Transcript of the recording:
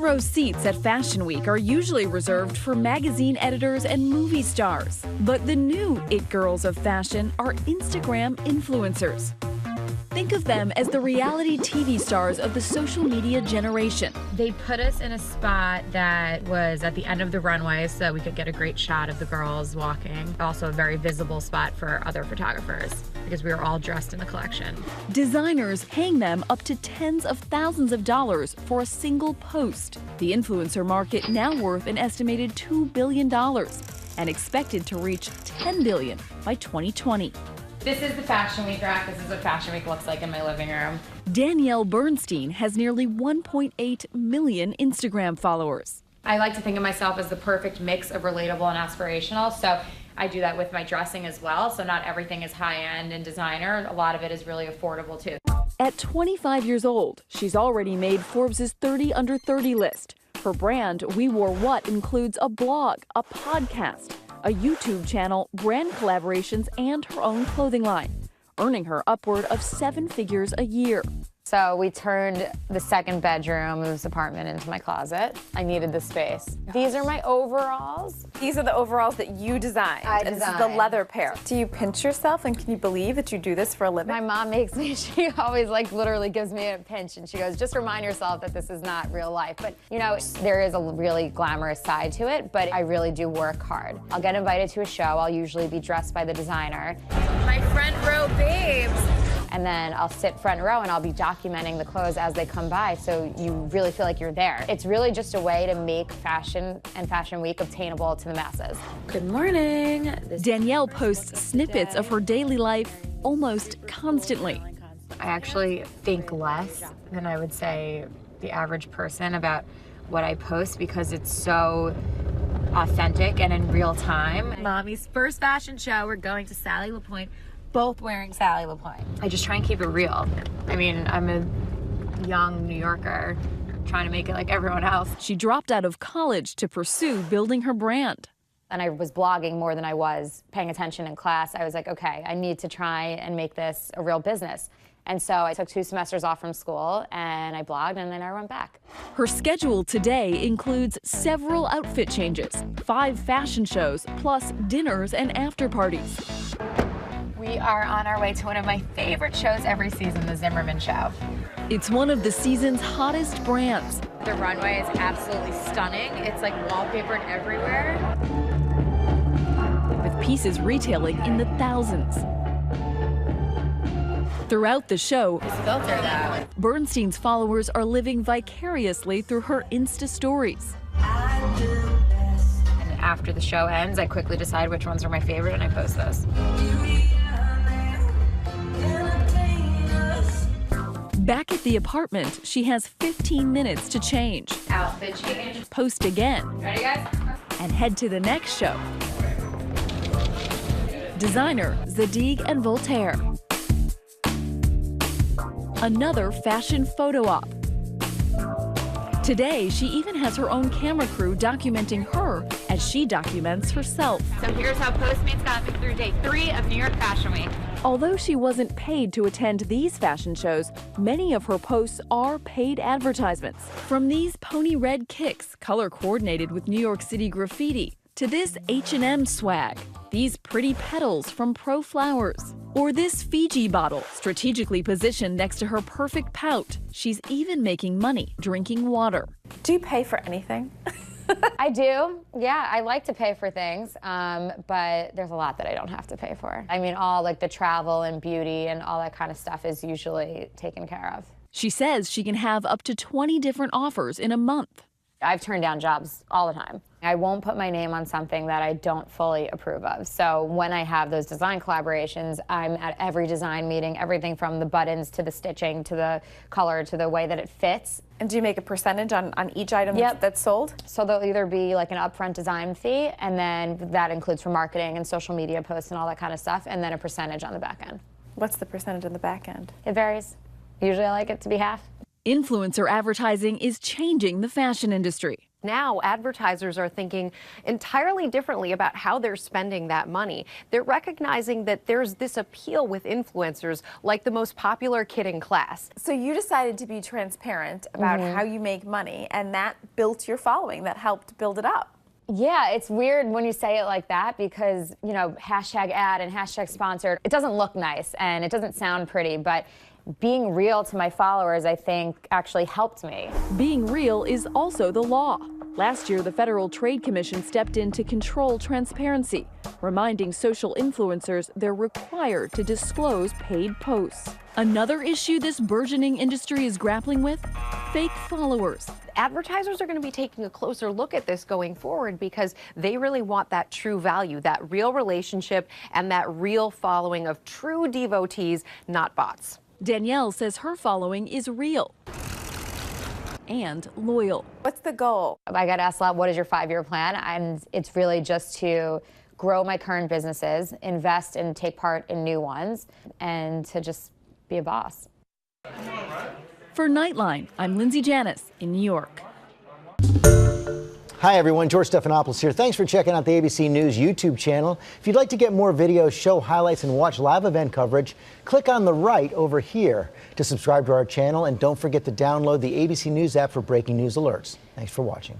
row seats at Fashion Week are usually reserved for magazine editors and movie stars. But the new it girls of fashion are Instagram influencers. Think of them as the reality TV stars of the social media generation. They put us in a spot that was at the end of the runway so that we could get a great shot of the girls walking. Also a very visible spot for other photographers because we were all dressed in the collection. Designers paying them up to tens of thousands of dollars for a single post. The influencer market now worth an estimated $2 billion and expected to reach $10 billion by 2020. This is the Fashion Week rack. This is what Fashion Week looks like in my living room. Danielle Bernstein has nearly 1.8 million Instagram followers. I like to think of myself as the perfect mix of relatable and aspirational, so I do that with my dressing as well. So not everything is high-end and designer. A lot of it is really affordable too. At 25 years old, she's already made Forbes' 30 Under 30 list. Her brand, We Wore What, includes a blog, a podcast, a YouTube channel, brand collaborations, and her own clothing line, earning her upward of 7 figures a year. So we turned the second bedroom of this apartment into my closet. I needed the space. These are my overalls. These are the overalls that you designed. And this is the leather pair. Do you pinch yourself, and can you believe that you do this for a living? My mom makes me, she always literally gives me a pinch and she goes, just remind yourself that this is not real life. But you know, there is a really glamorous side to it, but I really do work hard. I'll get invited to a show. I'll usually be dressed by the designer. My front row babes. And then I'll sit front row and I'll be documenting the clothes as they come by, so you really feel like you're there. It's really just a way to make fashion and Fashion Week obtainable to the masses. Good morning. Danielle posts snippets of her daily life almost constantly. I actually think less than I would say the average person about what I post because it's so authentic and in real time. Mommy's first fashion show, we're going to Sally LaPointe. Both wearing Sally LaPointe. I just try and keep it real. I mean, I'm a young New Yorker trying to make it like everyone else. She dropped out of college to pursue building her brand. And I was blogging more than I was paying attention in class. I was like, okay, I need to try and make this a real business. And so I took 2 semesters off from school and I blogged and then I went back. Her schedule today includes several outfit changes, 5 fashion shows, plus dinners and after parties. We are on our way to one of my favorite shows every season, the Zimmerman Show. It's one of the season's hottest brands. The runway is absolutely stunning. It's like wallpapered everywhere. With pieces retailing in the thousands. Throughout the show, Filter that. Bernstein's followers are living vicariously through her Insta stories. And after the show ends, I quickly decide which ones are my favorite and I post those. Back at the apartment, she has 15 minutes to change. Outfit change. Post again. Ready, guys? And head to the next show. Designer Zadig and Voltaire. Another fashion photo op. Today, she even has her own camera crew documenting her as she documents herself. So here's how Postmates got me through day 3 of New York Fashion Week. Although she wasn't paid to attend these fashion shows, many of her posts are paid advertisements. From these pony red kicks, color coordinated with New York City graffiti, to this H&M swag, these pretty petals from Pro Flowers, or this Fiji bottle strategically positioned next to her perfect pout. She's even making money drinking water. Do you pay for anything? I do. Yeah, I like to pay for things, but there's a lot that I don't have to pay for. I mean, all like the travel and beauty and all that kind of stuff is usually taken care of. She says she can have up to 20 different offers in a month. I've turned down jobs all the time. I won't put my name on something that I don't fully approve of. So when I have those design collaborations, I'm at every design meeting, everything from the buttons to the stitching to the color to the way that it fits. And do you make a percentage on each item that's sold? So there'll either be like an upfront design fee, and then that includes for marketing and social media posts and all that kind of stuff, and then a percentage on the back end. What's the percentage on the back end? It varies. Usually I like it to be half. Influencer advertising is changing the fashion industry. Now, advertisers are thinking entirely differently about how they're spending that money. They're recognizing that there's this appeal with influencers, like the most popular kid in class. So you decided to be transparent about how you make money, and that built your following, that helped build it up. Yeah, it's weird when you say it like that because, you know, hashtag ad and hashtag sponsored, it doesn't look nice and it doesn't sound pretty, but being real to my followers, I think, actually helped me. Being real is also the law. Last year, the Federal Trade Commission stepped in to control transparency, reminding social influencers they're required to disclose paid posts. Another issue this burgeoning industry is grappling with? Fake followers. Advertisers are going to be taking a closer look at this going forward because they really want that true value, that real relationship, and that real following of true devotees, not bots. Danielle says her following is real and loyal. What's the goal? I got asked a lot, what is your 5-year plan? And it's really just to grow my current businesses, invest and take part in new ones, and to just be a boss. For Nightline, I'm Lindsay Janis in New York. Hi everyone, George Stephanopoulos here. Thanks for checking out the ABC News YouTube channel. If you'd like to get more videos, show highlights, and watch live event coverage, click on the right over here to subscribe to our channel, and don't forget to download the ABC News app for breaking news alerts. Thanks for watching.